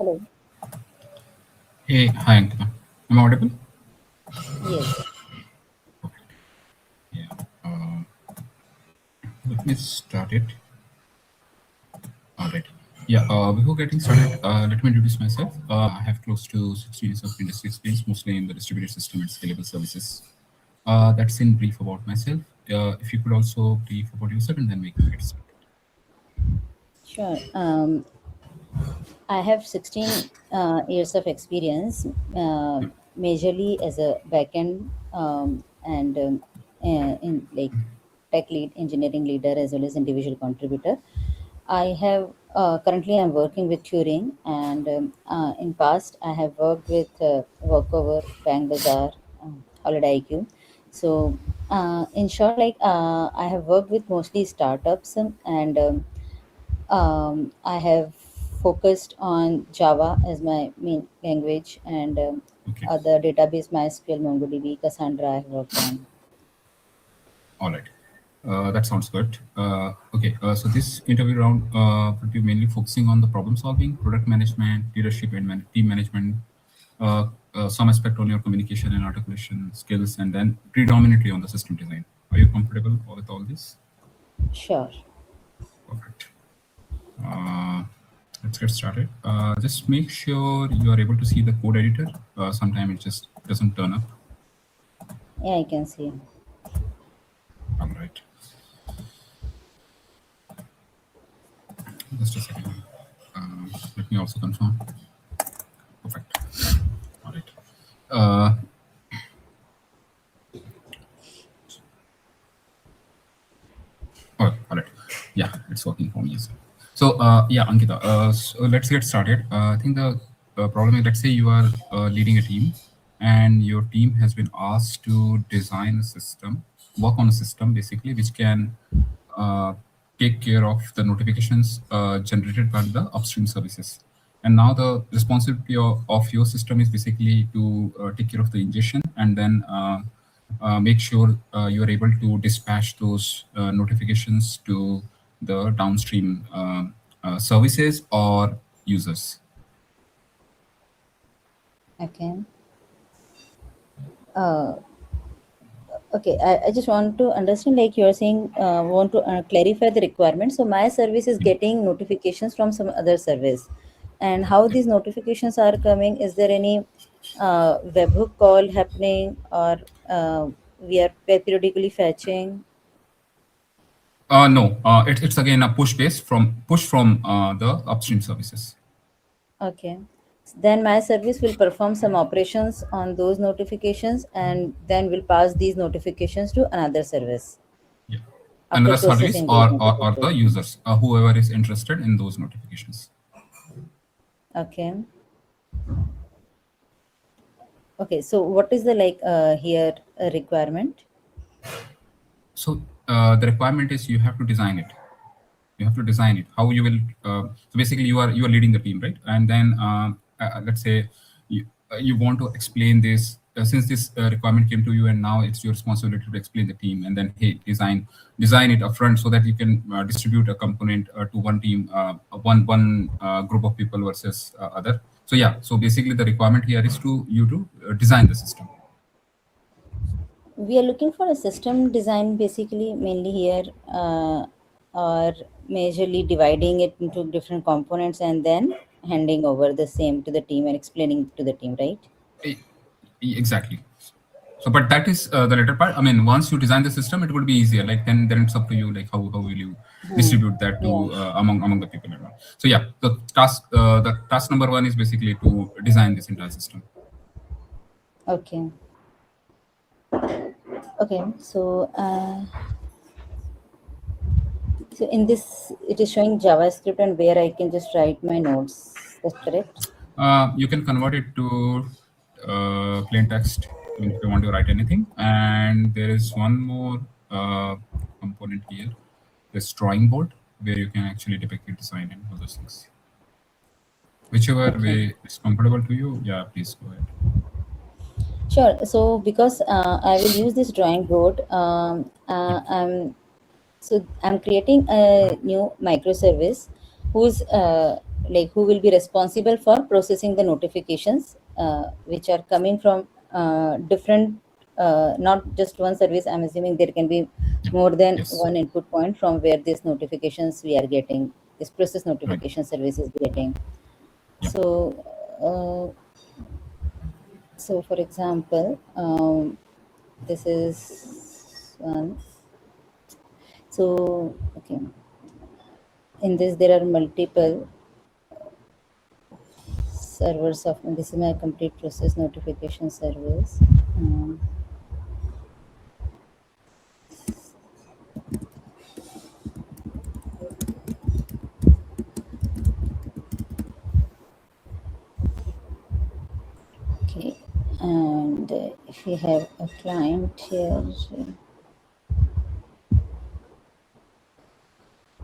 Hello. Hey, hi Ankita. Am I audible? Yes. Yeah. Let me start it. All right. Yeah. Before getting started, let me introduce myself. I have close to 60 years of industry experience, mostly in the distributed system and scalable services. That's in brief about myself. If you could also brief about yourself, and then we can get started. Sure. I have 16 years of experience, majorly as a backend and in like tech lead, engineering leader, as well as individual contributor. I have currently I'm working with Turing, and in past I have worked with Workover, Bang Bazaar, Holiday IQ. So in short, I have worked with mostly startups and I have focused on Java as my main language and Okay. other database MySQL, MongoDB, Cassandra I have worked on. All right. That sounds good. Okay. So this interview round will be mainly focusing on the problem solving, product management, leadership, and team management. Some aspect on your communication and articulation skills, and then predominantly on the system design. Are you comfortable with all this? Sure. Perfect. Uh, let's get started. Just make sure you are able to see the code editor. Sometimes it just doesn't turn up. Yeah, I can see. All right. Just a second. Let me also confirm. Perfect. All right. Uh, all right. Yeah, it's working for me as well. So, yeah, Ankita, so let's get started. I think the problem is, let's say you are leading a team and your team has been asked to design a system, work on a system basically, which can uh, take care of the notifications generated by the upstream services. And now the responsibility of your system is basically to take care of the ingestion and then make sure you are able to dispatch those notifications to the downstream services or users. Okay. Uh, okay. I just want to understand, like you're saying, want to clarify the requirement. So my service is getting notifications from some other service, and how these notifications are coming? Is there any webhook call happening, or we are periodically fetching? No, it's again a push from the upstream services. Okay. Then my service will perform some operations on those notifications and then will pass these notifications to another service Yeah. after Another service processing those or the notifications. users, whoever is interested in those notifications. Okay. Okay. So what is the here requirement? So the requirement is you have to design it. You have to design it. How you will. So basically, you are leading the team, right? And then let's say you want to explain this. Since this requirement came to you, and now it's your responsibility to explain the team, and then hey, design it upfront so that you can distribute a component to one team, one group of people versus other. So yeah, so basically the requirement here is to you to design the system. We are looking for a system design basically, mainly here, or majorly dividing it into different components and then handing over the same to the team and explaining to the team, right? E- Exactly. So, but that is the later part. I mean, once you design the system, it would be easier. Like then it's up to you. Like how will you Hmm. distribute that Yeah. to among the people around. So yeah, the task number one is basically to design this entire system. Okay. Okay. So in this, it is showing JavaScript and where I can just write my notes. That's correct. You can convert it to plain text. I mean, if you want to write anything. And there is one more component here, this drawing board, where you can actually depict your design and all those things. Whichever Okay. way is comfortable to you, yeah, please go ahead. Sure. So because I will use this drawing board, I'm creating a new microservice whose like who will be responsible for processing the notifications which are coming from different, not just one service. I'm assuming there can be Yeah. more than Yes. one input point from where these notifications we are getting, this process Right. notification service is getting. Yeah. So so for example, this is one. So okay, in this there are multiple servers of, this is my complete process notification service. um, okay, and if we have a client here,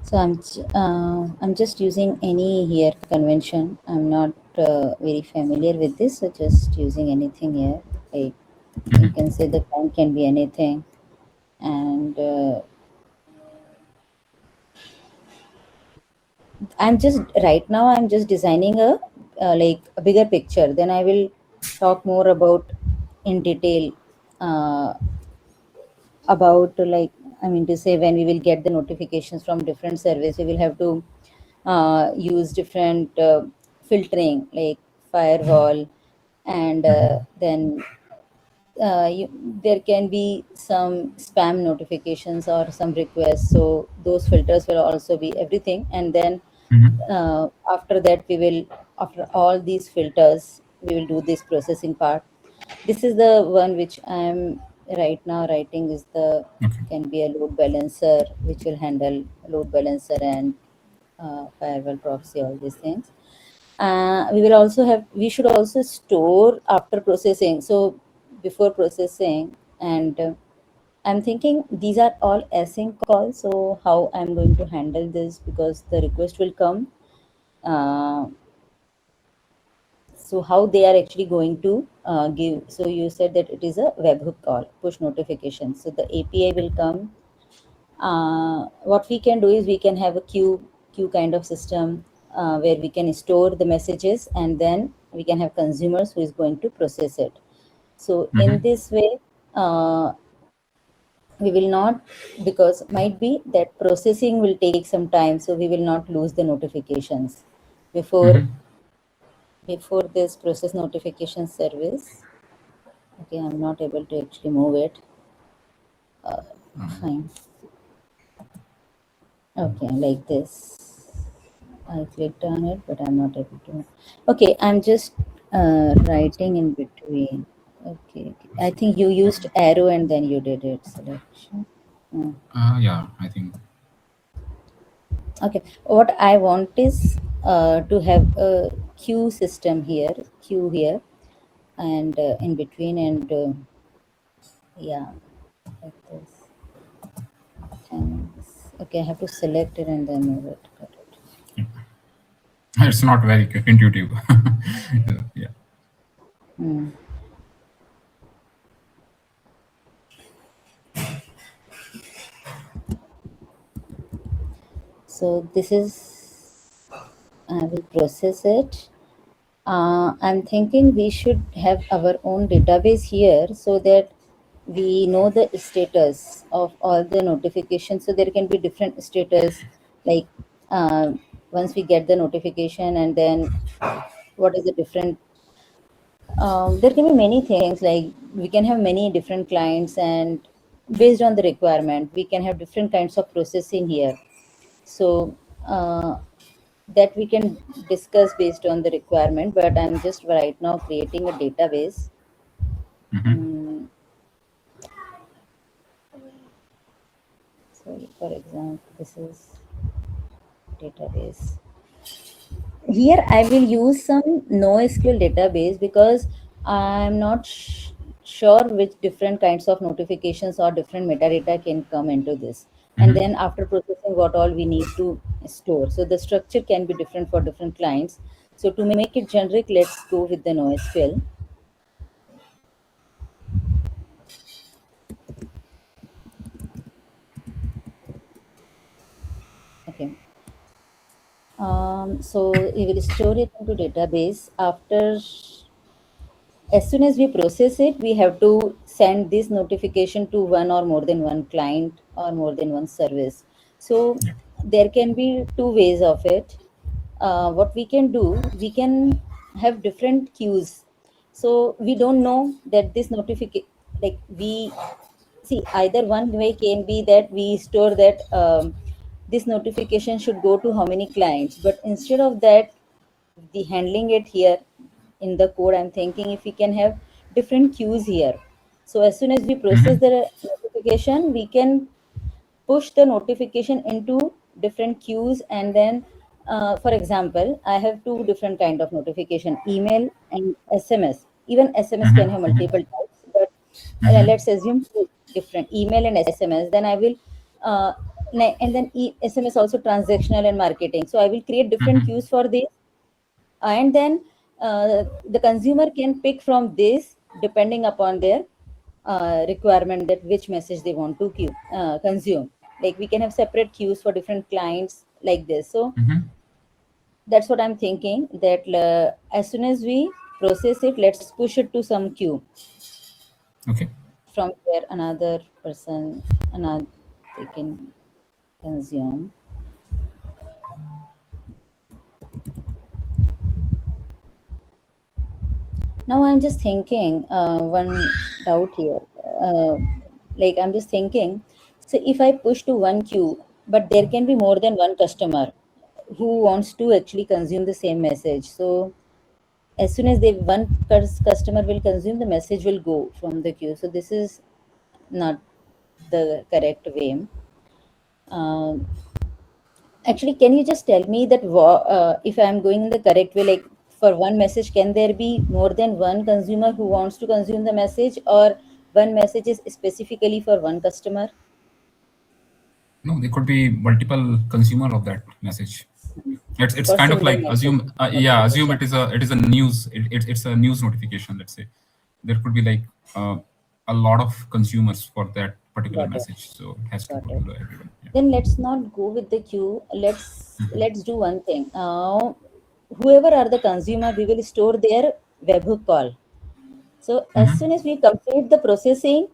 so I'm just using any here convention. I'm not very familiar with this, so just using anything here. Like you can say the client can be anything, and I'm just right now I'm just designing a like a bigger picture. Then I will talk more about in detail uh, about like, I mean to say, when we will get the notifications from different service, we will have to use different filtering like firewall, and then there can be some spam notifications or some requests, so those filters will also be everything. And then after that we will, after all these filters, we will do this processing part. This is the one which I am right now writing, is the, Okay. can be a load balancer which will handle load balancer and firewall proxy, all these things. We will also have, we should also store after processing, so before processing. And I'm thinking these are all async calls, so how I'm going to handle this, because the request will come. uh, so how they are actually going to give, so you said that it is a webhook call, push notification, so the API will come. What we can do is we can have a queue kind of system where we can store the messages, and then we can have consumers who is going to process it. So in this way, we will not, because might be that processing will take some time, so we will not lose the notifications before this process notification service. Okay, I'm not able to actually move it. Fine. Okay, like this. I clicked on it, but I'm not able to. Okay, I'm just writing in between. Okay, okay. I think you used arrow and then you did it selection. Hmm. Yeah, I think. Okay, what I want is to have a queue system here, queue here, and in between, and yeah, like this. Thanks. Okay, I have to select it and then move it. Got it. It's not very intuitive. Yeah. Hmm. So this is, I will process it. I'm thinking we should have our own database here, so that we know the status of all the notifications. So there can be different status, like uh, once we get the notification, and then what is the different, there can be many things, like we can have many different clients, and based on the requirement we can have different kinds of processing here. So that we can discuss based on the requirement, but I'm just right now creating a database. Mm, so for example, this is database. Here I will use some NoSQL database, because I'm not sure which different kinds of notifications or different metadata can come into this. And then after processing, what all we need to store. So the structure can be different for different clients. So to make it generic, let's go with the NoSQL. Okay. So we will store it into database. After, as soon as we process it, we have to send this notification to one or more than one client or more than one service. So Yeah. there can be two ways of it. What we can do, we can have different queues. So we don't know that this notification, like we see, either one way can be that we store that this notification should go to how many clients, but instead of that, the handling it here in the code, I'm thinking if we can have different queues here. So as soon as we process Mm-hmm. the notification, we can push the notification into different queues, and then for example, I have two different kind of notification: email and SMS. Even SMS can have Mm-hmm. multiple types, but Mm-hmm. let's assume two different: email and SMS. Then I will uh, and then SMS also transactional and marketing, so I will create different Mm-hmm. queues for this. And then the consumer can pick from this depending upon their requirement, that which message they want to consume. Like we can have separate queues for different clients like this. So Mm-hmm. that's what I'm thinking, that as soon as we process it, let's push it to some queue. Okay. From there another person, another, they can consume. Now I'm just thinking one doubt here. Uh, like I'm just thinking, so if I push to one queue, but there can be more than one customer who wants to actually consume the same message. So as soon as they one customer will consume, the message will go from the queue. So this is not the correct way. Um, Actually, can you just tell me that if I'm going in the correct way, like for one message, can there be more than one consumer who wants to consume the message, or one message is specifically for one customer? No, there could be multiple consumer of that message. It's For kind of single like message assume yeah, assume notification. it is a news, it's a news notification, let's say. There could be like a lot of consumers for that particular Got it. message, so it has to Got go it. to everyone. Yeah. Then let's not go with the queue. Let's do one thing. Whoever are the consumer, we will store their webhook call. So as Hmm. soon as we complete the processing,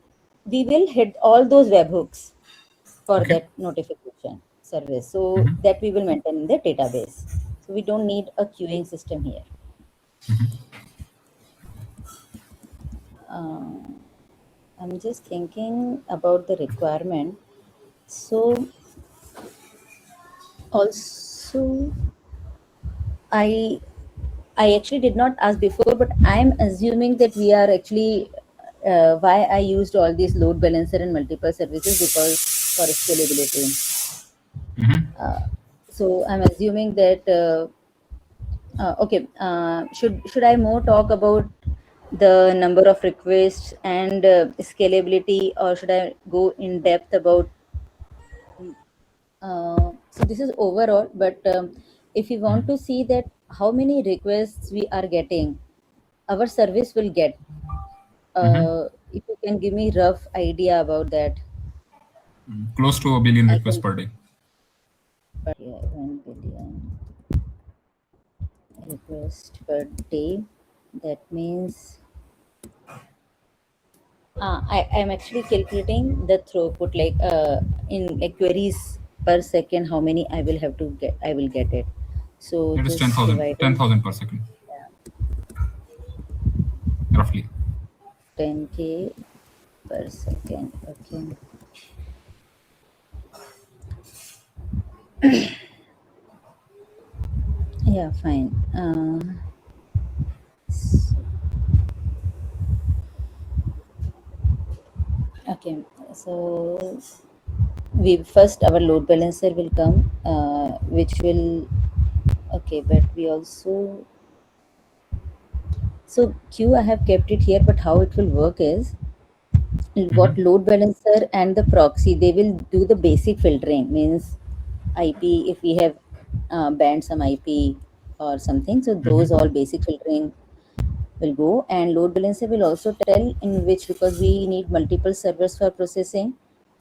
we will hit all those webhooks for Okay. that notification service. So Hmm. that we will maintain in the database. So we don't need a queuing system here. I'm just thinking about the requirement. So also, I I actually did not ask before, but I'm assuming that we are actually why I used all these load balancer and multiple services, because for scalability. Hmm. So I'm assuming that okay. Should I more talk about the number of requests and scalability, or should I go in depth about? So this is overall, but if you want to see that how many requests we are getting, our service will get. Hmm. If you can give me rough idea about that, Close to a billion I requests can. per day. But yeah, 1 billion requests per day. That means I am actually calculating the throughput, like in like queries per second, how many I will have to get. I will get it. So It is just 10,000, dividing 10,000 per second, roughly. 10K per second. Okay. Yeah, fine. Okay. So we first, our load balancer will come, which will, okay, but we also, so queue I have kept it here, but how it will work is, what Hmm. load balancer and the proxy, they will do the basic filtering, means IP, if we have banned some IP or something, so those Hmm. all basic filtering will go, and load balancer will also tell in which, because we need multiple servers for processing,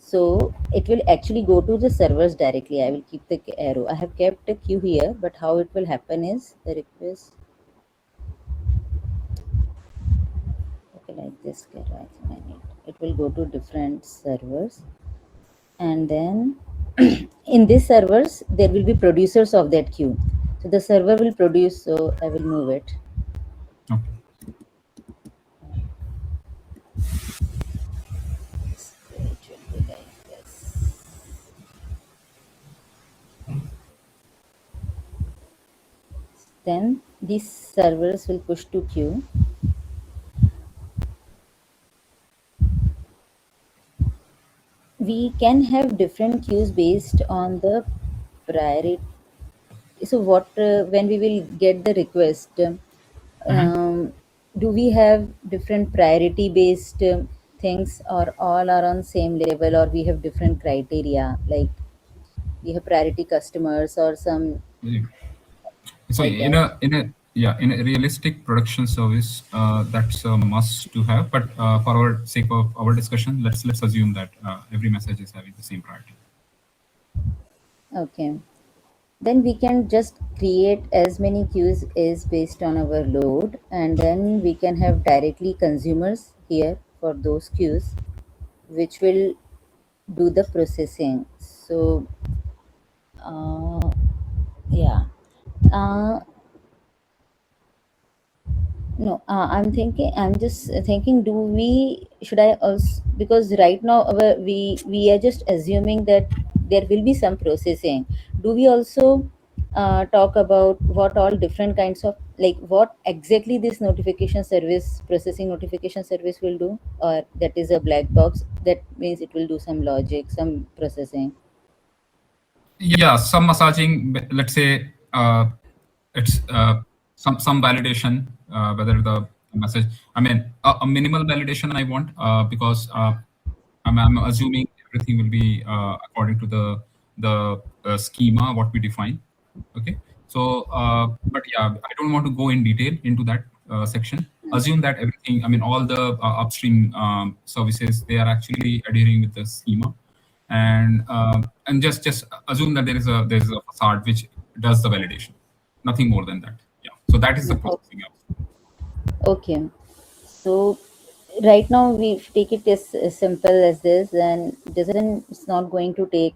So it will actually go to the servers directly. I will keep the arrow. I have kept a queue here, but how it will happen is the request. Okay, like this. I think I need. It will go to different servers, and then in these servers there will be producers of that queue. So the server will produce. So I will move it. Okay. So it will be like this. Then these servers will push to queue. We can have different queues based on the priority. So what when we will get the request, Mhm. do we have different priority based things, or all are on same level, or we have different criteria, like we have priority customers or some Yeah. So like in that? a realistic production service, that's a must to have. But for our sake of our discussion, let's assume that every message is having the same priority. Okay, then we can just create as many queues as based on our load, and then we can have directly consumers here for those queues, which will do the processing. So yeah. uh, no, I'm just thinking, do we should I also, because right now we are just assuming that there will be some processing. Do we also talk about what all different kinds of, like what exactly this notification service, processing notification service will do, or that is a black box, that means it will do some logic, some processing? Yeah, some massaging. Let's say it's some validation, whether the message. I mean, a minimal validation I want, because I'm assuming everything will be according to the schema what we define. Okay. So, but yeah, I don't want to go in detail into that section. Assume that everything, I mean, all the upstream services, they are actually adhering with the schema, and just assume that there is a facade which does the validation, nothing more than that. Yeah. So that is the No. processing. Okay. So right now we take it as simple as this, and doesn't it's not going to take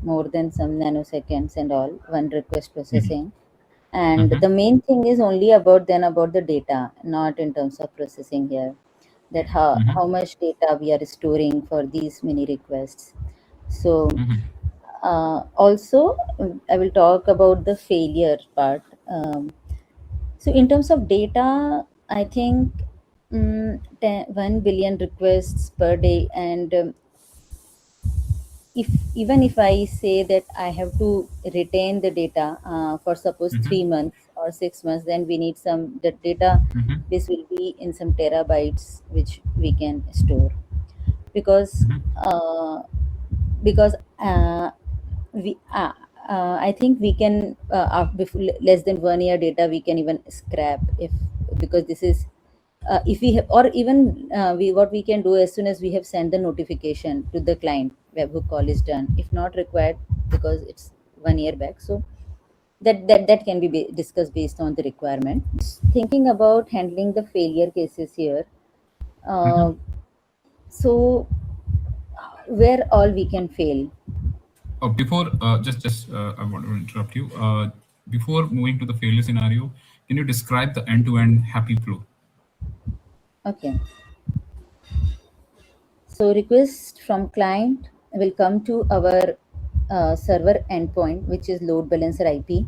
more than some nanoseconds and all, one request Mhm. processing. And Mhm. the main thing is only about then about the data, not in terms of processing here. That Mhm. how much data we are storing for these many requests. So Mhm. also I will talk about the failure part. So in terms of data, I think 1 billion requests per day, and if even if I say that I have to retain the data for suppose Mhm. 3 months or 6 months, then we need some the data. Mhm. This will be in some terabytes, which we can store, because Mhm. uh, because we I think we can before less than 1 year data we can even scrap, if because this is if we have, or even we what we can do as soon as we have sent the notification to the client, webhook call is done, if not required, because it's 1 year back. So that can be discussed based on the requirement. Thinking about handling the failure cases here, uh, Mhm. so where all we can fail. Oh, before just I want to interrupt you. Before moving to the failure scenario, can you describe the end-to-end happy flow? Okay. So request from client will come to our server endpoint, which is load balancer IP.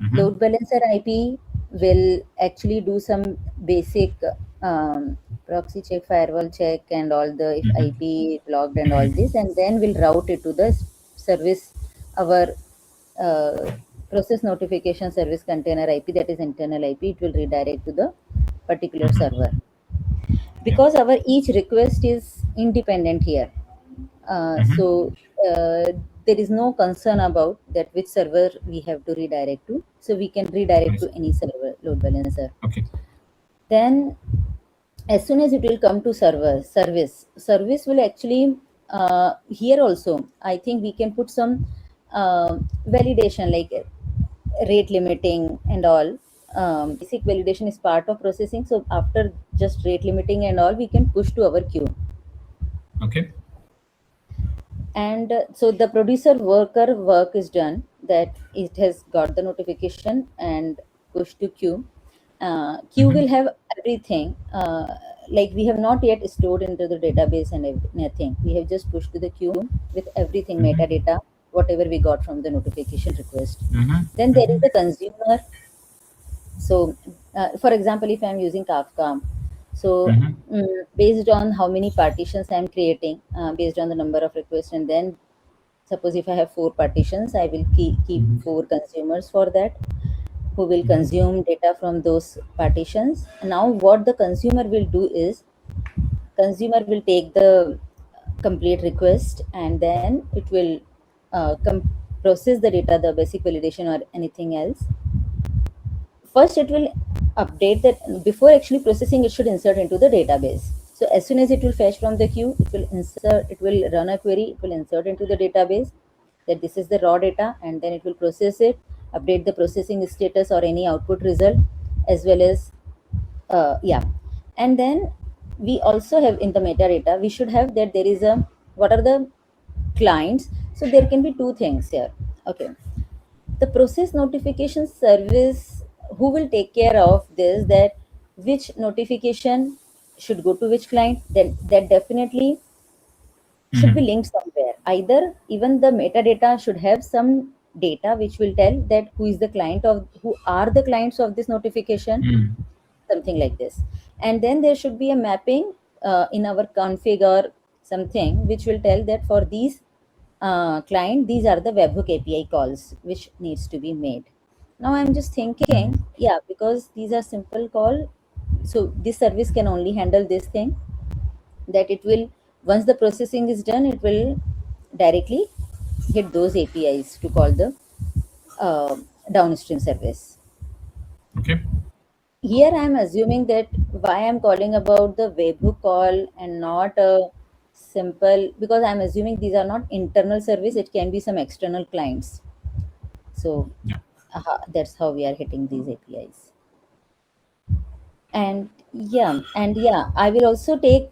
Mhm. Load balancer IP will actually do some basic proxy check, firewall check, and all the if Mhm. IP logged and all this, and then we'll route it to the service, our uh, process notification service container IP, that is internal IP. It will redirect to the particular Mhm. server, Yeah. because our each request is independent here. Mhm. So there is no concern about that which server we have to redirect to. So we can redirect Nice. to any server load balancer. Okay. Then as soon as it will come to service will actually here also, I think we can put some validation like rate limiting and all. Basic validation is part of processing. So after just rate limiting and all, we can push to our queue. Okay. And so the producer worker work is done, that it has got the notification and push to queue. Queue will have everything, like we have not yet stored into the database and nothing. We have just pushed to the queue with everything, metadata, whatever we got from the notification request. Then there is the consumer. So for example, if I'm using Kafka, so based on how many partitions I'm creating, based on the number of requests, and then suppose if I have 4 partitions, I will keep 4 consumers for that, who will consume data from those partitions. Now what the consumer will do is, consumer will take the complete request, and then it will process the data, the basic validation or anything else. First it will update that. Before actually processing, it should insert into the database. So as soon as it will fetch from the queue, it will insert, it will run a query, it will insert into the database that this is the raw data, and then it will process it, update the processing status or any output result, as well as yeah. And then we also have in the metadata, we should have that there is a, what are the clients. So there can be two things here. Okay, the process notification service, who will take care of this, that which notification should go to which client, then that definitely should be linked somewhere. Either even the metadata should have some data which will tell that who is the client of, who are the clients of this notification, something like this. And then there should be a mapping in our config or something which will tell that for these client, these are the webhook API calls which needs to be made. Now I'm just thinking, yeah, because these are simple call, so this service can only handle this thing, that it will, once the processing is done, it will directly hit those APIs to call the downstream service. Okay. Here I'm assuming that why I'm calling about the webhook call and not a simple, because I'm assuming these are not internal service, it can be some external clients. So Yeah. that's how we are hitting these APIs. And yeah, I will also take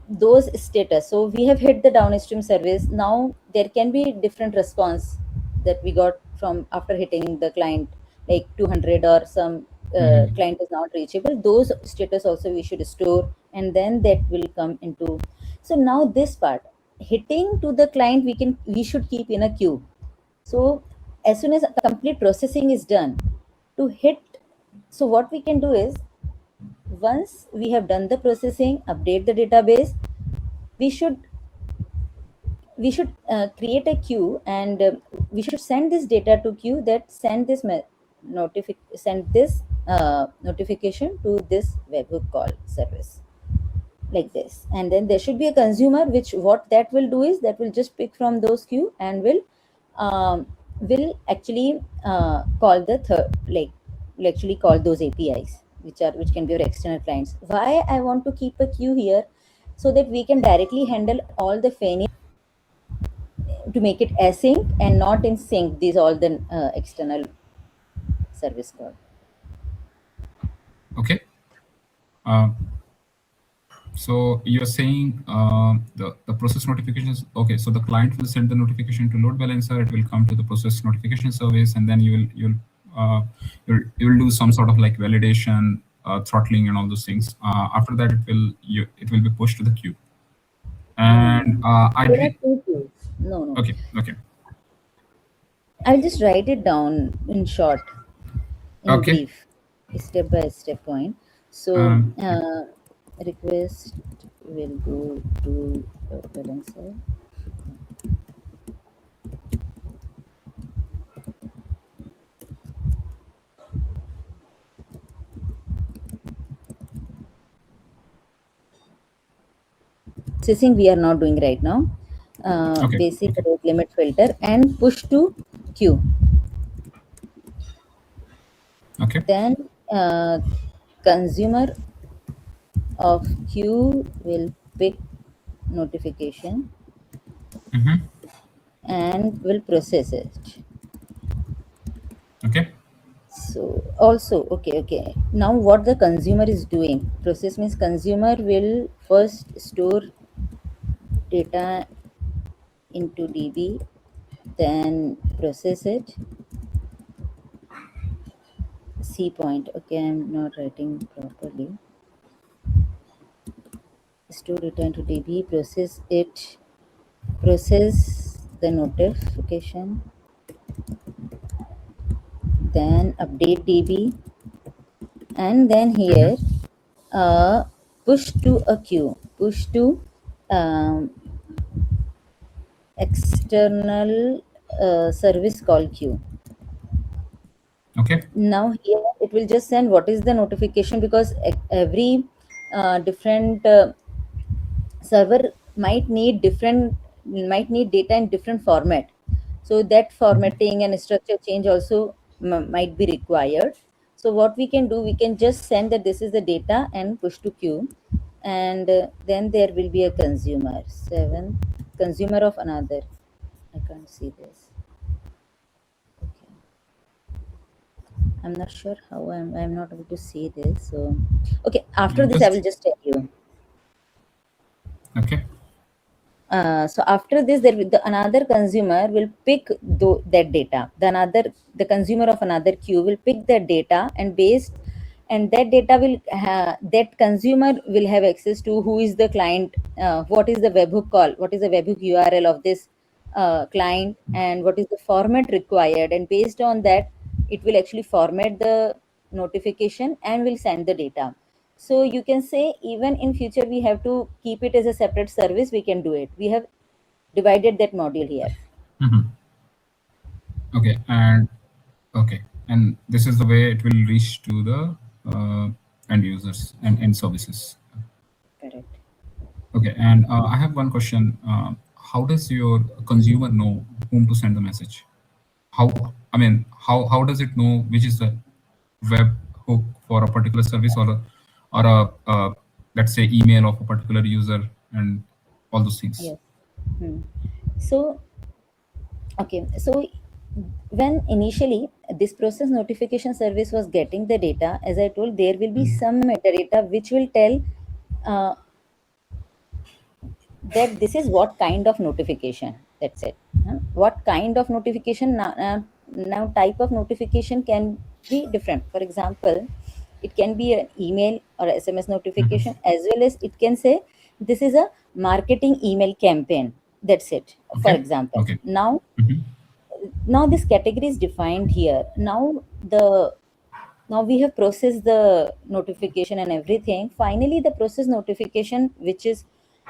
those status. So we have hit the downstream service. Now there can be different response that we got from after hitting the client, like 200 or some client is not reachable. Those status also we should store, and then that will come into. So now this part, hitting to the client, we should keep in a queue. So as soon as complete processing is done, to hit, so what we can do is, once we have done the processing, update the database, we should create a queue, and we should send this data to queue, that send this notification to this webhook call service, like this. And then there should be a consumer, which what that will do is, that will just pick from those queue and will actually call the will actually call those APIs which can be your external clients. Why I want to keep a queue here? So that we can directly handle all the failure, to make it async and not in sync, these all the external service call. Okay. So you're saying the process notifications. Okay, so the client will send the notification to load balancer. It will come to the process notification service, and then you'll do some sort of like validation, throttling, and all those things. After that, it will be pushed to the queue. And There are two queues. No. Okay. I'll just write it down in short, in brief, step by step point. So request will go to balancer. Processing we are not doing right now. Basic rate limit filter and push to queue. Okay. Then consumer of queue will pick notification and will process it. Okay. So also, okay. Now what the consumer is doing, process means consumer will first store data into DB, then process it. C point. Okay, I'm not writing properly. Store data into DB, process it, process the notification, then update DB, and then here push to a queue, push to um, external service call queue. Okay. Now here it will just send what is the notification, because every different server might need data in different format, so that formatting and structure change also might be required. So what we can do, we can just send that this is the data and push to queue, and then there will be a consumer 7 consumer of another. I can't see this. Okay, I'm not sure how I'm not able to see this. So okay, after this I will Just just tell you. okay. So after this, another consumer will pick that data. The consumer of another queue will pick that data, and that data that consumer will have access to who is the client, what is the webhook call, what is the webhook URL of this client, and what is the format required, and based on that, it will actually format the notification and will send the data. So you can say even in future we have to keep it as a separate service, we can do it. We have divided that module here. Okay. And okay. And this is the way it will reach to the end users and end services. Correct. Okay. And I have one question. How does your consumer know whom to send the message? How, I mean, how does it know which is the web hook for a particular service, or let's say email of a particular user and all those things? Yes. Hmm. So okay, so when initially this process notification service was getting the data, as I told, there will be some metadata which will tell uh, that this is what kind of notification. That's it. What kind of notification? Now type of notification can be different. For example, it can be an email or SMS notification, as well as it can say this is a marketing email campaign. That's it. For Okay. example, Okay. now this category is defined here. Now we have processed the notification and everything. Finally the process notification which is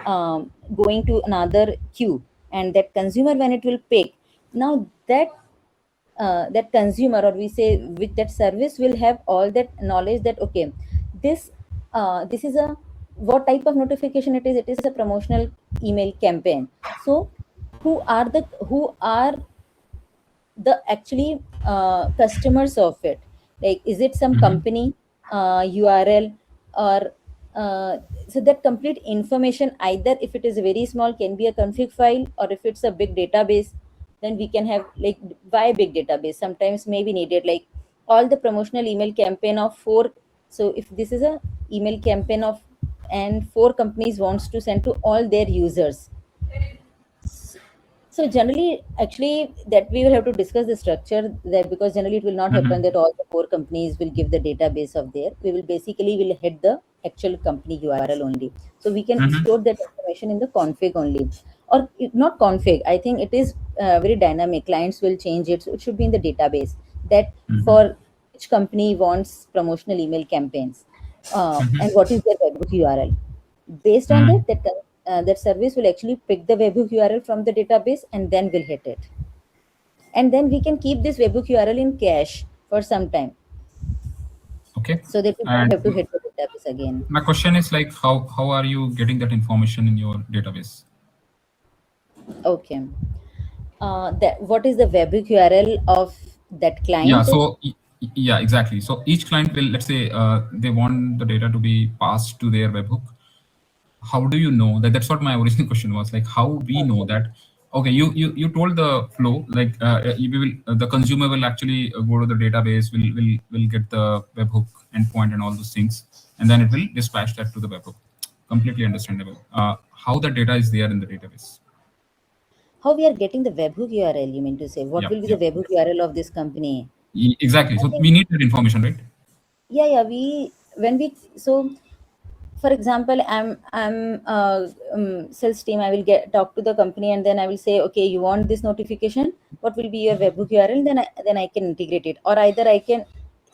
going to another queue, and that consumer, when it will pick, now that consumer, or we say with that service, will have all that knowledge that okay, this this is a what type of notification it is a promotional email campaign. So who are the actually customers of it, like is it some company URL, or so that complete information, either if it is very small can be a config file, or if it's a big database, then we can have, like, why big database sometimes may be needed, like all the promotional email campaign of four. So if this is a email campaign of, and four companies wants to send to all their users, so generally, actually, that we will have to discuss the structure there, because generally it will not happen that all the four companies will give the database of there. We will basically will head the actual company URL only. So we can store that information in the config only, or not config. I think it is very dynamic. Clients will change it, so it should be in the database that for which company wants promotional email campaigns, and what is their webhook URL. Based on that, that service will actually pick the webhook URL from the database and then will hit it. And then we can keep this webhook URL in cache for some time, Okay. so that we don't And have to hit the database again. my question is like, how are you getting that information in your database? Okay. That what is the webhook URL of that Yeah. client? So yeah, exactly. So each client will, let's say, they want the data to be passed to their webhook. How do you know that? That's what my original question was. Like, how we know Okay. that Okay, you told the flow, like the consumer will actually go to the database, will get the webhook endpoint and all those things, and then it will dispatch that to the webhook. Completely understandable. How the data is there in the database. How we are getting the webhook URL, you mean to say? What Yeah, will be the yeah, webhook URL of this company? exactly. I So think, we need that information, right? yeah, when we, so for example, I'm sales team. I will get talk to the company, and then I will say, okay, you want this notification? What will be your webhook URL? Then I can integrate it, or either I can,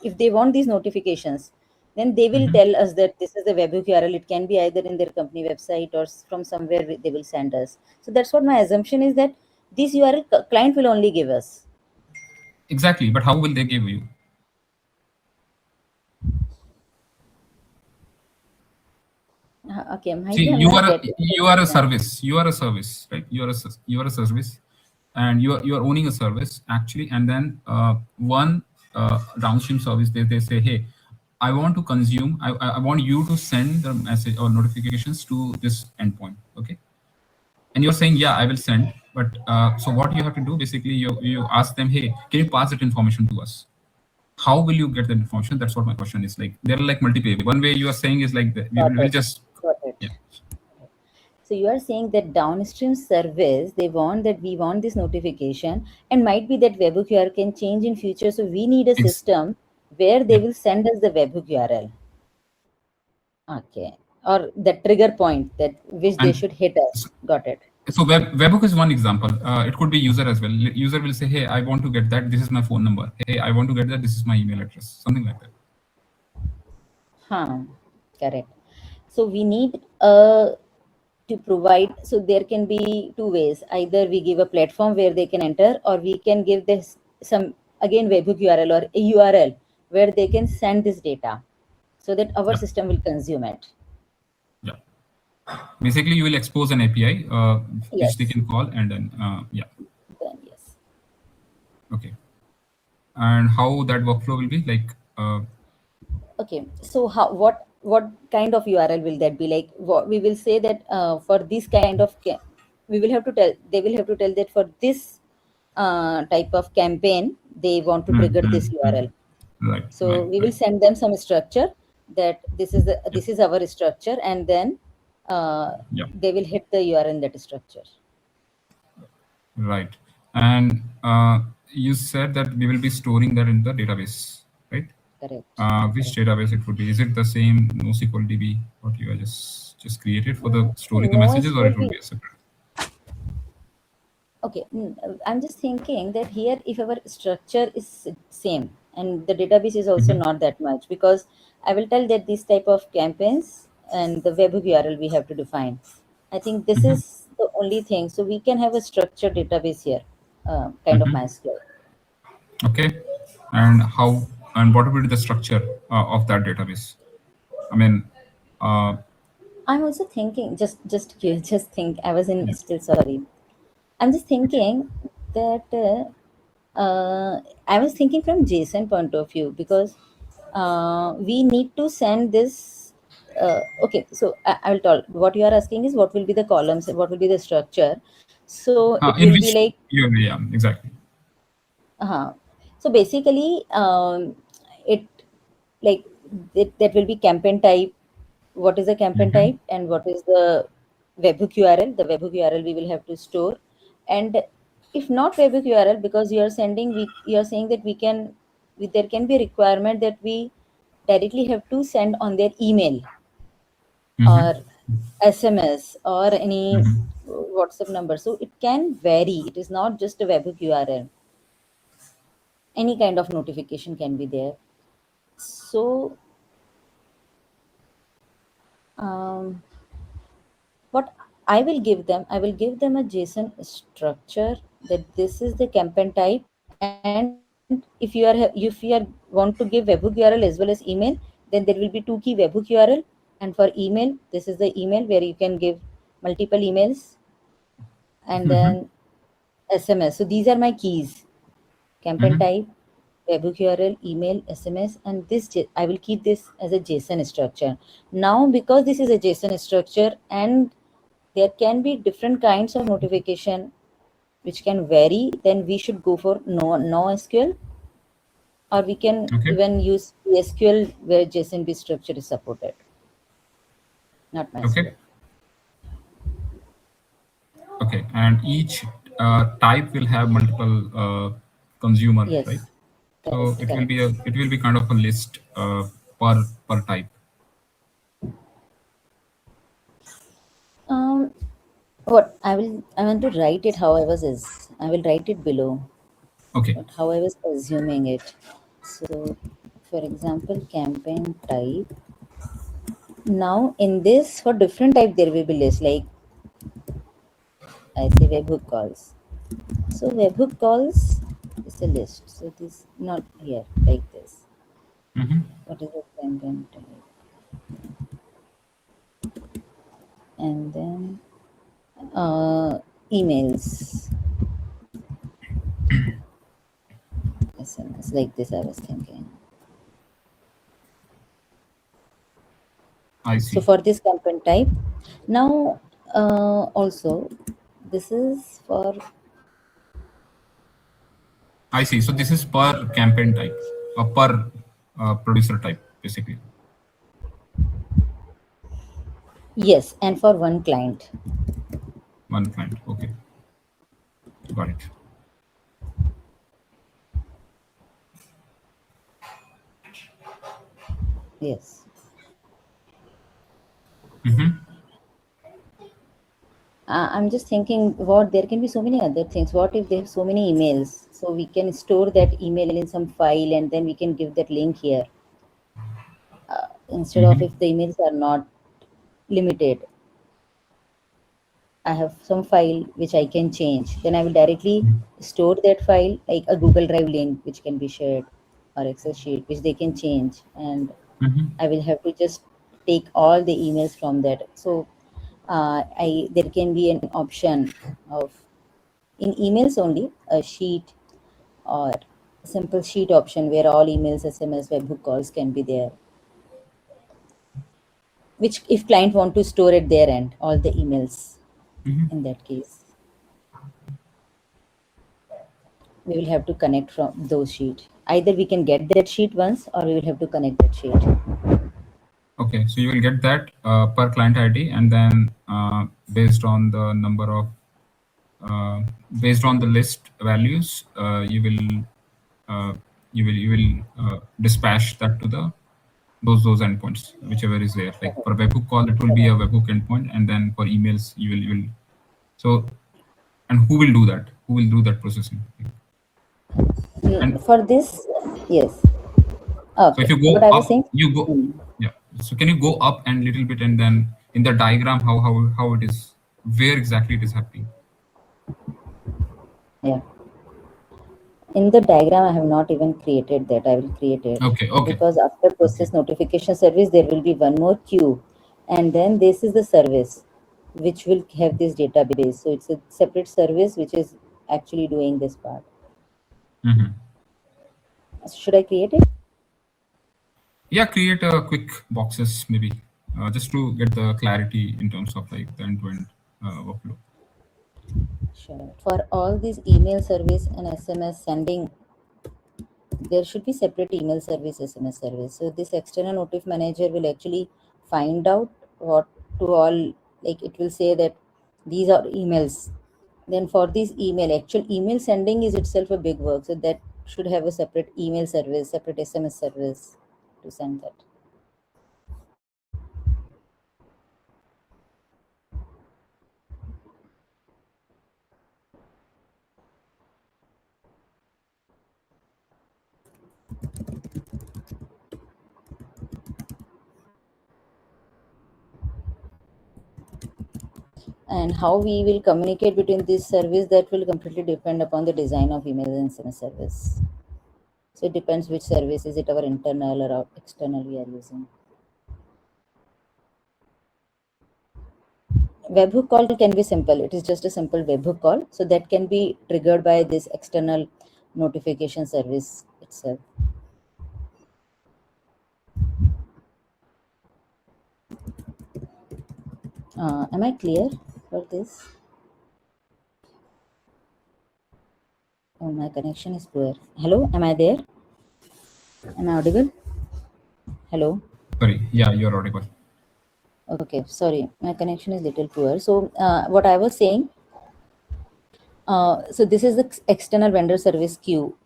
if they want these notifications, then they will Mhm. tell us that this is the webhook URL. It can be either in their company website or from somewhere they will send us. So that's what my assumption is, that this URL client will only give us. Exactly, but how will they give you? Okay, might See, be I'm not getting the you are a question. service. You are a service, right? You are a service, and you are owning a service actually. And then one downstream service, they say, hey, I want to consume. I want you to send the message or notifications to this endpoint. Okay, and you're saying, yeah, I will send. But so what you have to do basically, you ask them, hey, can you pass that information to us? How will you get that information? That's what my question is. Like there are like multiple. One way you are saying is like that Got we'll it. just Got yeah. it. So you are saying that downstream service, they want that we want this notification, and might be that webhook URL can change in future. So we need a Ex- system where they yeah. will send us the webhook URL. Okay. Or the trigger point that which they And should hit so, us. Got it. webhook is one example. It could be user as well. User will say, hey, I want to get that. This is my phone number. Hey, I want to get that. This is my email address. Something like that. Huh. Correct. So we need to provide, so there can be two ways. Either we give a platform where they can enter, or we can give this some, again, webhook URL or a URL where they can send this data so that our Yeah. system will consume it. Yeah. Basically, you will expose an API which they Yes. can call, and then yeah. Then yes. Okay. And how that workflow will be like? Okay. So what kind of URL will that be? Like, what we will say that for this kind of we will have to tell, they will have to tell that for this type of campaign they want to Hmm, trigger hmm, this hmm. URL. Right. So Right. we will Right. send them some structure, that Yeah. this is our structure, and then Yeah. they will hit the URL in that structure. Right. And you said that we will be storing that in the database, right? Correct. Which Correct. database it would be? Is it the same NoSQL DB what you are just created for the storing the No messages, or it would SQL. be a separate? Okay, I'm just thinking that here, if our structure is same and the database is also Mhm, not that much, because I will tell that this type of campaigns and the webhook URL we have to define. I think this mhm, is the only thing. So we can have a structured database here, kind of mhm. MySQL. Okay. And how and what would be the structure of that database? I mean, uh, I'm also thinking, just think. I was in yeah. still, sorry. I'm just Okay. thinking that I was thinking from JSON point of view, because we need to send this. Okay, so I will tell, what you are asking is what will be the columns, what will be the structure. So it In will be which like, yeah, exactly. so basically, it like that will be campaign type. What is the campaign Hmm. type, and what is the webhook URL? The webhook URL we will have to store, and if not webhook URL, because you are sending, you are saying that we can, there can be a requirement that we directly have to send on their email Hmm. or SMS or any Hmm. WhatsApp number. So it can vary. It is not just a webhook URL. Any kind of notification can be there. So um, what I will give them a JSON structure, that this is the campaign type, and if you want to give webhook URL as well as email, then there will be two key webhook URL, and for email, this is the email where you can give multiple emails, and Hmm. then SMS. So these are my keys: campaign Hmm. type, webhook URL, email, SMS, and I will keep this as a JSON structure. Now, because this is a JSON structure, and there can be different kinds of notification, which can vary, then we should go for NoSQL, or we can Okay. even use SQL where JSON-based structure is supported, not Okay. MySQL. Okay. And each type will have multiple consumer, right? Yes, So correct, correct. it will be kind of a list per type. Um, what I want to write it how I will write it below, Okay. but how I was assuming it. So, for example, campaign type. Now, in this, for different type, there will be list like I say webhook calls. So, webhook calls is a list. So, this not here like this. Mm-hmm. What is the campaign type? And then emails. SMS like this. I was thinking. I So see. for this campaign type, now also this is for I see. So this is per campaign type, per producer type, basically. yes, and for one client. One client. Okay. Got it. Yes. Mm-hmm. I'm just thinking what there can be so many other things. What if they have so many emails? So we can store that email in some file and then we can give that link here. Instead of Mm-hmm. if the emails are not limited, I have some file which I can change. Then I will directly store that file like a Google Drive link which can be shared, or Excel sheet which they can change, and Mm-hmm. I will have to just take all the emails from that. So I there can be an option of in emails only a sheet or simple sheet option where all emails, SMS, webhook calls can be there. Which if client want to store at their end all the emails, Mm-hmm. in that case we will have to connect from those sheet. Either we can get that sheet once or we will have to connect that sheet. Okay. So you will get that per client ID, and then based on the number of uh, based on the list values, you will dispatch that to the those endpoints, whichever is there. Like Correct. for webhook call, it will be a Correct. webhook endpoint, and then for emails, you will. So, and who will do that? Who will do that processing? And For this, yes. so if Okay. you What go I was up, saying. you go, Mm, yeah. So can you go up and little bit, and then in the diagram, how it is, where exactly it is happening? yeah. In the diagram, I have not even created that. I will create it Okay, okay, because after okay. process notification service, there will be one more queue, and then this is the service which will have this database. So it's a separate service which is actually doing this part. Hmm. Should I create it? Yeah, create a quick boxes maybe, just to get the clarity in terms of like the end-to-end workflow. Sure. For all these email service and SMS sending, there should be separate email service, SMS service. So this external notif manager will actually find out what to all, like it will say that these are emails. Then for this email, actual email sending is itself a big work. So that should have a separate email service, separate SMS service to send that. And how we will communicate between this service, that will completely depend upon the design of email and SMS service. So it depends which service is it, our internal or our external we are using. Webhook call can be simple. It is just a simple webhook call. So that can be triggered by this external notification service itself. Am I clear for this? Oh, my connection is poor. Hello, am I there? Am I audible? Hello. Sorry, yeah, you're audible. Okay, sorry, my connection is little poor. So, what I was saying, so this is the external vendor service queue,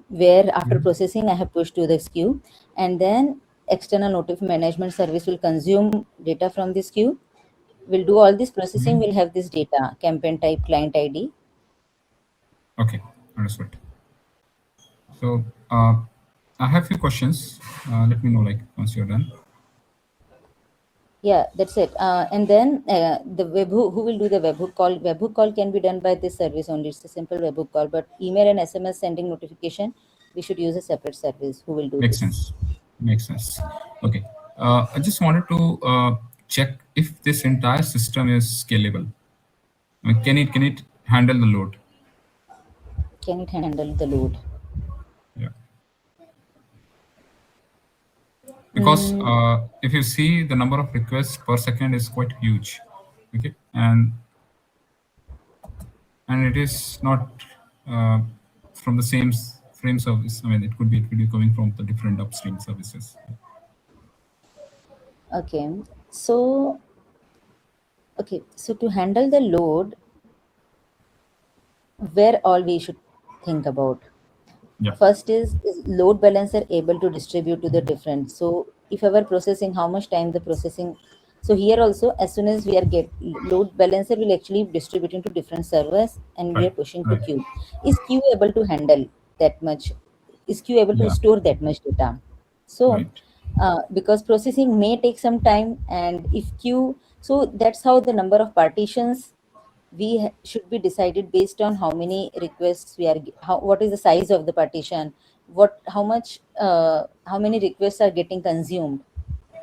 where after processing, I have pushed to this queue, and then external notif management service will consume data from this queue. Will do all this processing. Will have this data, campaign type, client ID. Okay, understood. So I have few questions. Let me know like once you're done. Yeah, that's it. And then the webhook, who will do the webhook call? Webhook call can be done by this service only. It's a simple webhook call, but email and SMS sending notification, we should use a separate service who will do Makes this. sense. Makes sense. Okay. I just wanted to check if this entire system is scalable. I mean, can it handle the load? Can it handle the load? Yeah. Because Mm, if you see the number of requests per second is quite huge. Okay, and it is not uh, from the frame service. I mean, it could be coming from the different upstream services. okay. So, okay. So to handle the load, where all we should think about? Yeah. First is load balancer able to distribute to the different. So if ever processing, how much time the processing. So here also, as soon as we are get load balancer will actually distribute into different servers, and we Right. are pushing to Right. queue. Is queue able to handle that much? Is queue able to Yeah. store that much data? So Right. because processing may take some time, and if queue, so that's how the number of partitions should be decided based on how many requests we are how what is the size of the partition, what how much how many requests are getting consumed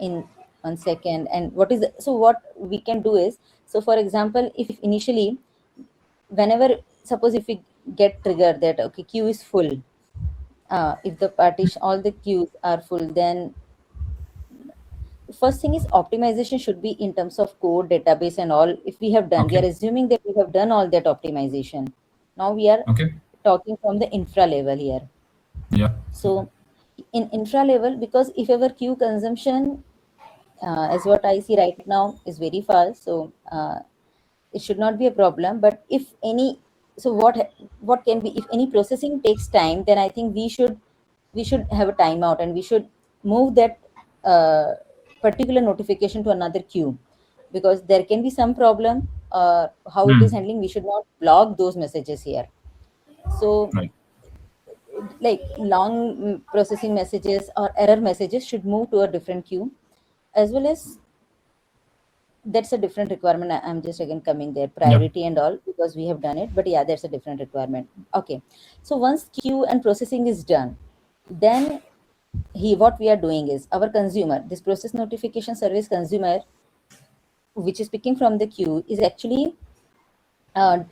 in 1 second, and what is so what we can do is, so for example, if initially, whenever, suppose if we get triggered that okay, queue is full, if the partition all the queues are full, then first thing is optimization should be in terms of code database and all. If we have done, we are Okay. assuming that we have done all that optimization. Now we are Okay. talking from the infra level here. Yeah. So in infra level, because if our queue consumption, as what I see right now, is very fast, so it should not be a problem. But if any, so what can be, if any processing takes time, then I think we should have a timeout, and we should move that particular notification to another queue, because there can be some problem. How it is Hmm. handling, we should not block those messages here. So Right. like long processing messages or error messages should move to a different queue, as well as that's a different requirement. I'm just again coming there, Yeah. priority and all, because we have done it, but yeah, that's a different requirement. Okay, so once queue and processing is done, then what we are doing is, our consumer, this process notification service consumer, which is picking from the queue, is actually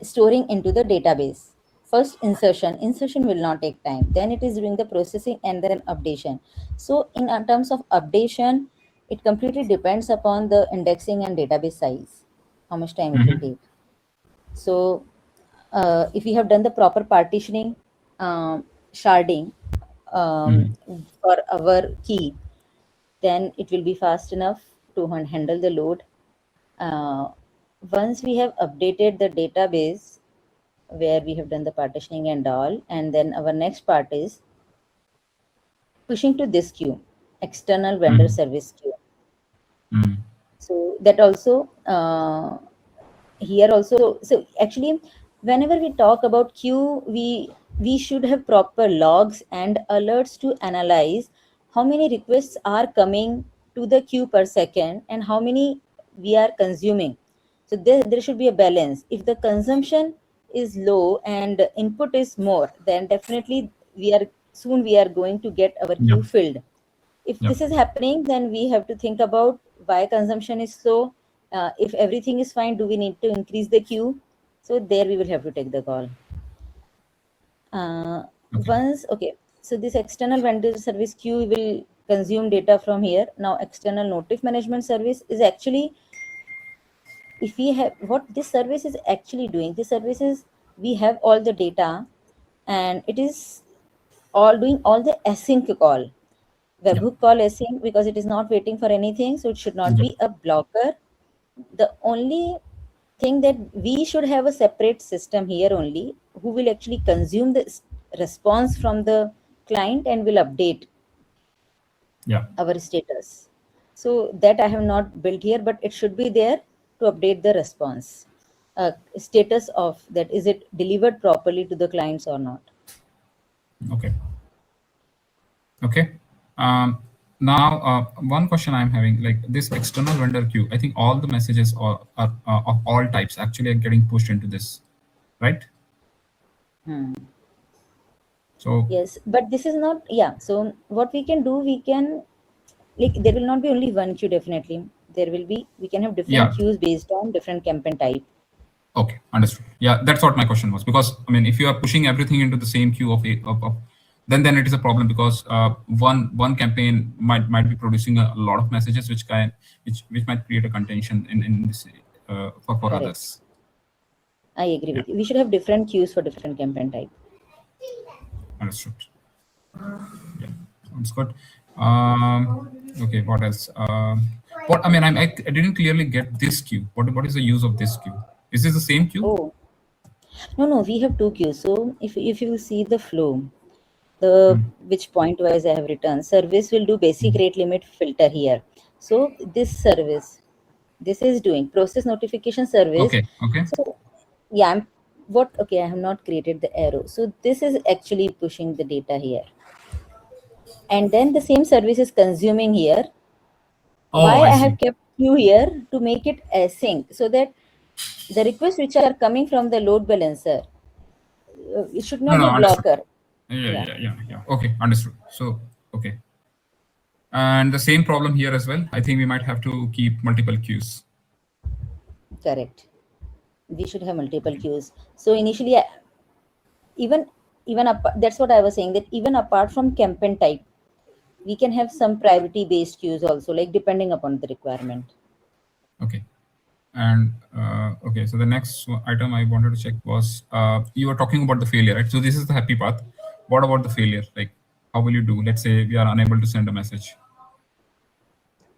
storing into the database. First insertion will not take time, then it is doing the processing and then updation. So in terms of updation, it completely depends upon the indexing and database size, how much time it will Hmm. take. So if we have done the proper partitioning, sharding, Hmm. for our key, then it will be fast enough to handle the load. uh, Once we have updated the database where we have done the partitioning and all, and then our next part is pushing to this queue, external vendor Hmm. service queue. Hmm. So that also, here also, so actually, whenever we talk about queue, we should have proper logs and alerts to analyze how many requests are coming to the queue per second and how many we are consuming. So there should be a balance. If the consumption is low and input is more, then definitely we are going to get our Yep. queue filled. If Yep. this is happening, then we have to think about why consumption is slow. If everything is fine, do we need to increase the queue? So there we will have to take the call. uh, Okay. Once, okay, so this external vendor service queue will consume data from here. Now external notif management service is actually, if we have, what this service is actually doing, this service is, we have all the data, and it is all doing all the async call, Yeah. webhook call async, because it is not waiting for anything, so it should not Yeah. be a blocker. The only thing that we should have a separate system here only, who will actually consume the response from the client and will update Yeah. our status. So that I have not built here, but it should be there to update the response status of that, is it delivered properly to the clients or not. Okay. Okay. Now, one question I'm having, like this external vendor queue, I think all the messages are of all types actually are getting pushed into this, right? So Yes, but this is not, yeah. So what we can do, we can, like, there will not be only one queue, definitely. There will be, we can have different yeah, queues based on different campaign type. okay, understood. Yeah, that's what my question was. Because I mean, if you are pushing everything into the same queue of then it is a problem, because one campaign might be producing a lot of messages which might create a contention in this for Correct. others. I agree Yeah, with you. We should have different queues for different campaign type. understood. Yeah, sounds good. Okay, what else? What I mean, I didn't clearly get this queue. What is the use of this queue? Is this the same queue? Oh, no, we have two queues. So if you will see the flow, the Hmm. which point wise I have written, service will do basic rate limit filter here. So this service, this is doing process notification service. Okay, okay. So yeah, okay, I have not created the arrow. So this is actually pushing the data here. And then the same service is consuming here. Oh, Why I I see. have kept queue here to make it async, so that the requests which are coming from the load balancer, it should No, not no, be a understood. blocker. Yeah, Yeah, yeah, yeah, yeah. Okay, understood. So, okay. And the same problem here as well. I think we might have to keep multiple queues. correct. We should have multiple Okay. queues. So initially, even that's what I was saying, that even apart from campaign type, we can have some priority based queues also, like depending upon the requirement. Okay. And okay, so the next item I wanted to check was you were talking about the failure, right? So this is the happy path. What about the failure? Like, how will you do? Let's say we are unable to send a message.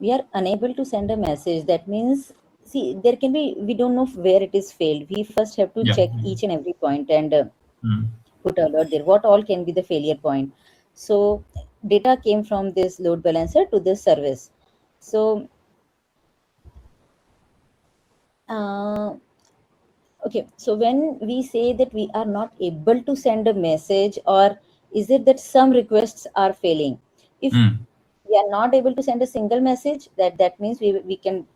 We are unable to send a message. That means, see, there can be, we don't know where it is failed. We first have to Yeah. check each and every point and Hmm. put alert there. What all can be the failure point? So data came from this load balancer to this service. So uh, okay, so when we say that we are not able to send a message, or is it that some requests are failing? If Hmm. we are not able to send a single message, that means we can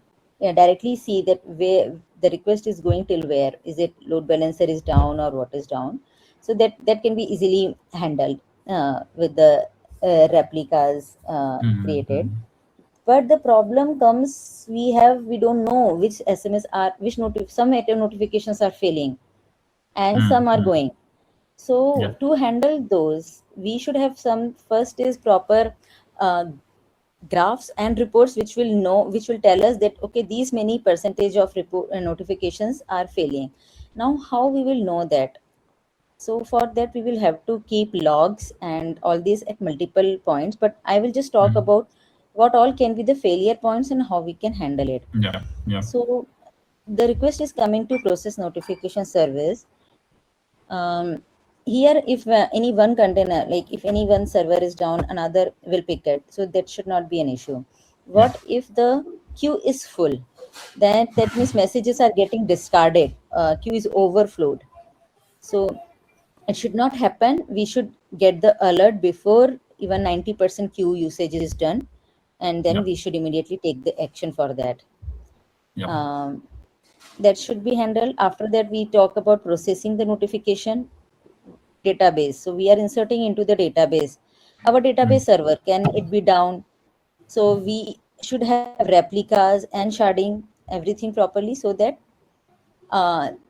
directly see that where the request is going till where. Is it load balancer is down or what is down? So that can be easily handled with the replicas Hmm. created. Hmm. But the problem comes, we don't know which SMS are, which some notifications are failing and Hmm. some are Hmm. going. So Yeah. to handle those, we should have some, first is proper uh, graphs and reports which will know, which will tell us that okay, these many percentage of report notifications are failing. Now how we will know that? So for that, we will have to keep logs and all these at multiple points. But I will just talk Hmm. about what all can be the failure points and how we can handle it. Yeah. Yeah. So the request is coming to process notification service. Here, if any one container, like if any one server is down, another will pick it. So that should not be an issue. Yeah. What if the queue is full? That means messages are getting discarded. Queue is overflowed. So it should not happen. We should get the alert before even 90% queue usage is done, and then Yeah. we should immediately take the action for that. Yeah. Um, that should be handled. After that, we talk about processing the notification database. So we are inserting into the database. Our Hmm. database server, can it be down? So we should have replicas and sharding everything properly, so that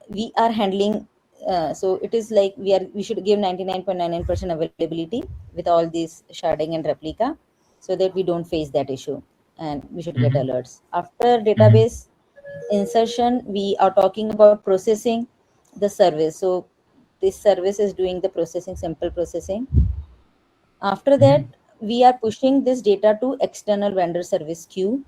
we are handling. So it is like we should give 99.99% availability with all these sharding and replica, so that we don't face that issue, and we should get Hmm. alerts after Hmm. database insertion. We are talking about processing the service. So this service is doing the processing, simple processing. After that, we are pushing this data to external vendor service queue.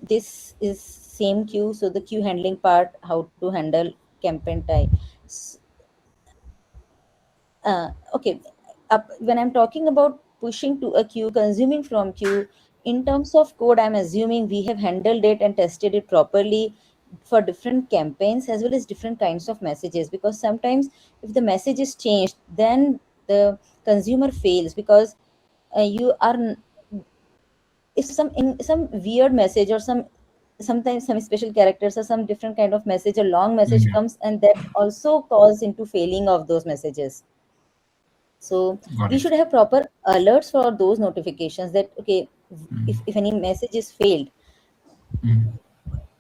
This is same queue. So the queue handling part, how to handle campaign type. Okay, when I'm talking about pushing to a queue, consuming from queue, in terms of code, I'm assuming we have handled it and tested it properly for different campaigns as well as different kinds of messages, because sometimes if the message is changed, then the consumer fails, because you are if some weird message or sometimes some special characters or some different kind of message, a long message Yeah, comes, and that also cause into failing of those messages. So got we it. should have proper alerts for those notifications that, okay, if any message is failed,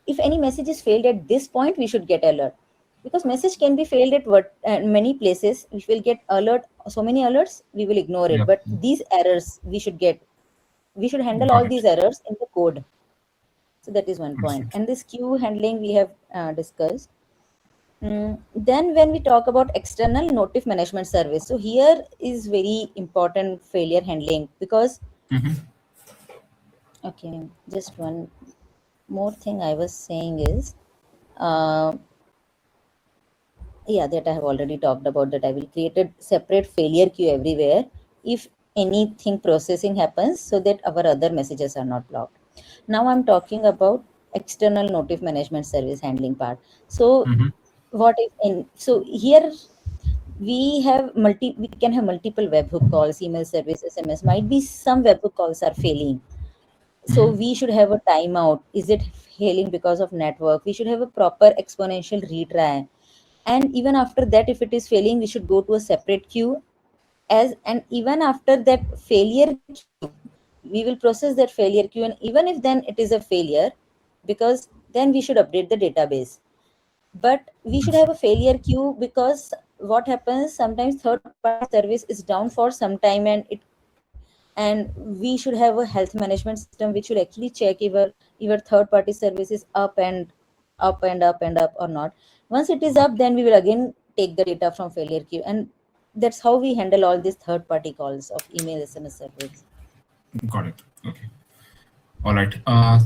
if any message is failed at this point, we should get alert, because message can be failed at what many places. We will get alert, so many alerts, we will ignore it, Yeah, but these errors we should handle got all it. these errors in the code. So that is one point. Understood. And this queue handling we have discussed. Then when we talk about external notif management service, so here is very important failure handling, because okay, just one more thing I was saying is, uh, yeah, that I have already talked about, that I will create a separate failure queue everywhere if anything processing happens, so that our other messages are not blocked. Now I'm talking about external notif management service handling part. So what if in, so here we can have multiple webhook calls, email service, SMS. Might be some webhook calls are failing, so we should have a timeout. Is it failing because of network? We should have a proper exponential retry. And even after that, if it is failing, we should go to a separate queue. As and even after that failure queue, we will process that failure queue, and even if then it is a failure, because then we should update the database. But we should have Understood. a failure queue, because what happens sometimes, third party service is down for some time, and we should have a health management system which will actually check if your third party service is up and up and up and up or not. Once it is up, then we will again take the data from failure queue, and that's how we handle all these third party calls of email, SMS service. Got it. Okay. All right.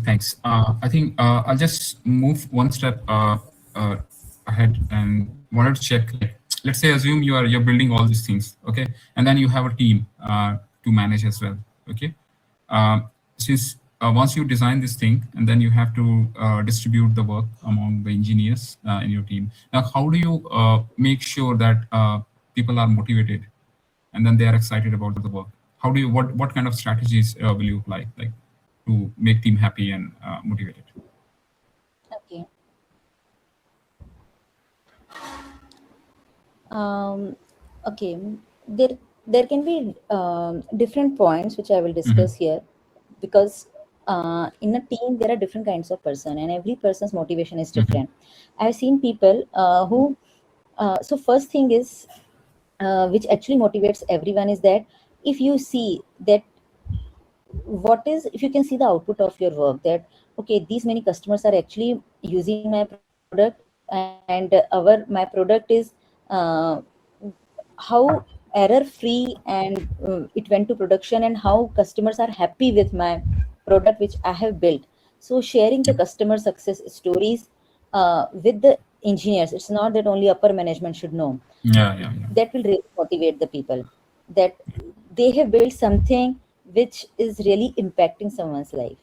Thanks. I think I'll just move one step ahead and wanted to check. Like, let's say, assume you're building all these things, okay, and then you have a team to manage as well, okay. Since once you design this thing, and then you have to distribute the work among the engineers in your team. Now, how do you make sure that people are motivated and then they are excited about the work? How do you what kind of strategies will you apply, like to make team happy and motivated? Okay. um, okay, there can be different points which I will discuss here, because in a team there are different kinds of person, and every person's motivation is different. I've seen people who so first thing is, which actually motivates everyone, is that if you see that, what is, if you can see the output of your work, that okay, these many customers are actually using my product, and my product is how error free, and it went to production, and how customers are happy with my product which I have built. So sharing the customer success stories with the engineers, it's not that only upper management should know. Yeah, yeah, yeah. That will really motivate the people, that they have built something which is really impacting someone's life.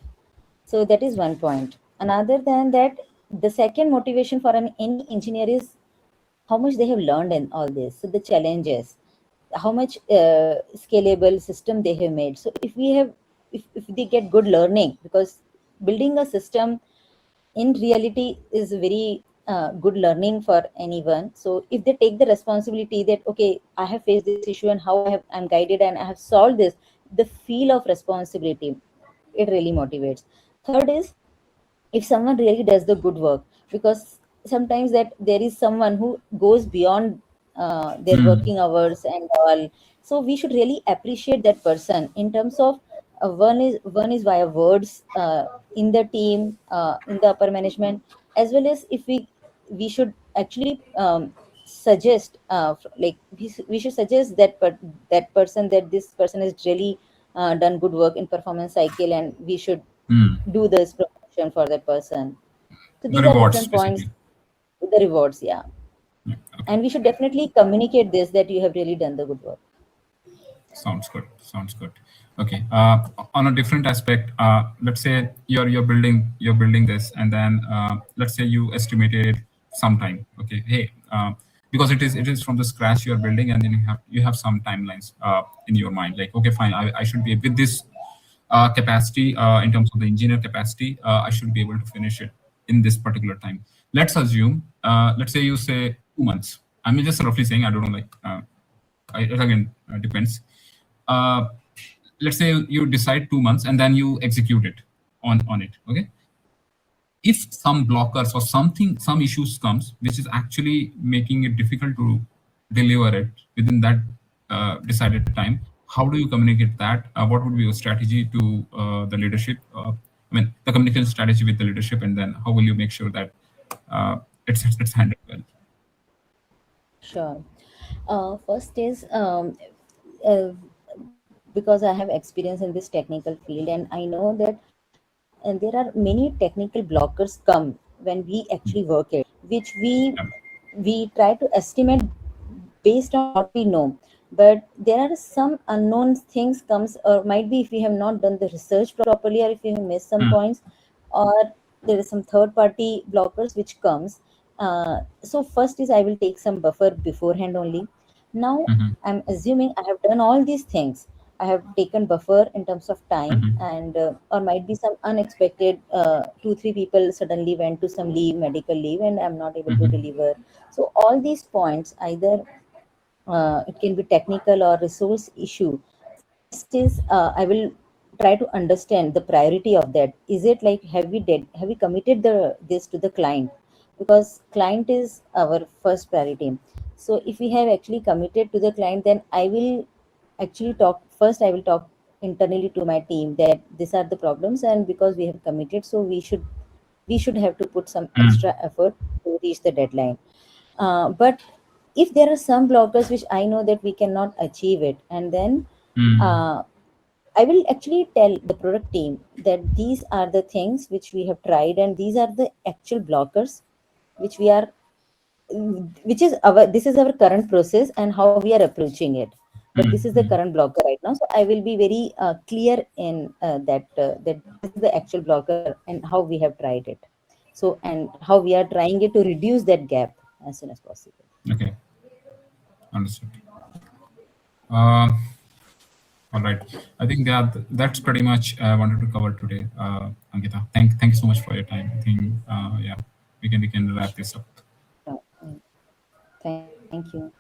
So that is one point. Another than that, the second motivation for any engineer is how much they have learned in all this. So the challenges, how much scalable system they have made. So if they get good learning, because building a system in reality is very good learning for anyone. So if they take the responsibility that okay, I have faced this issue and how I'm guided and I have solved this, the feel of responsibility, it really motivates. Third is, if someone really does the good work, because sometimes that there is someone who goes beyond their working hours and all. So we should really appreciate that person in terms of one is via words in the team, in the upper management, as well as if we should actually suggest we should suggest that person, that this person has really done good work in performance cycle, and we should Hmm. do this promotion for that person. So The these are rewards, different points, basically. the rewards, yeah. Yeah. Okay. And we should definitely communicate this, that you have really done the good work. Sounds good. Sounds good. Okay. On a different aspect, let's say you're building this, and then let's say you estimated some time. Okay. Hey, because it is from the scratch you're building, and then you have some timelines in your mind. Like, okay, fine, I should be with this capacity in terms of the engineer capacity. I should be able to finish it in this particular time. Let's assume. Let's say you say 2 months. I mean, just roughly saying. I don't know. Like, it again depends. uh, let's say you decide 2 months and then you execute it on it. Okay. If some blockers or some issues comes which is actually making it difficult to deliver it within that decided time, how do you communicate that? What would be your strategy to the leadership? I mean, the communication strategy with the leadership, and then how will you make sure that it's handled well? Sure. First is, uh, because I have experience in this technical field, and I know that and there are many technical blockers come when we actually work it, which Yeah. we try to estimate based on what we know. But there are some unknown things comes, or might be if we have not done the research properly, or if we have missed some Mm, points, or there is some third party blockers which comes. So first is I will take some buffer beforehand only. Now mhm, I'm assuming I have done all these things. I have taken buffer in terms of time, mhm, and or might be some unexpected, two three people suddenly went to some leave, medical leave, and I'm not able to mhm, deliver. So all these points, either it can be technical or resource issue. First is, I will try to understand the priority of that. Is it like, have we committed this to the client? Because client is our first priority. So if we have actually committed to the client, then I will actually talk first. I will talk internally to my team that these are the problems, and because we have committed, so we should have to put some mm, extra effort to reach the deadline. But if there are some blockers which I know that we cannot achieve it, and then mm, uh, I will actually tell the product team that these are the things which we have tried, and these are the actual blockers which we are, which is our, this is our current process and how we are approaching it. But mm, this is the mm. current blocker right now, so I will be very clear in that this is the actual blocker and how we have tried it. So, and how we are trying it to reduce that gap as soon as possible. Okay, understood. Uh, all right. I think that's pretty much I wanted to cover today, Ankita. Thank you so much for your time. I think yeah, we can wrap this up. Uh, Thank you.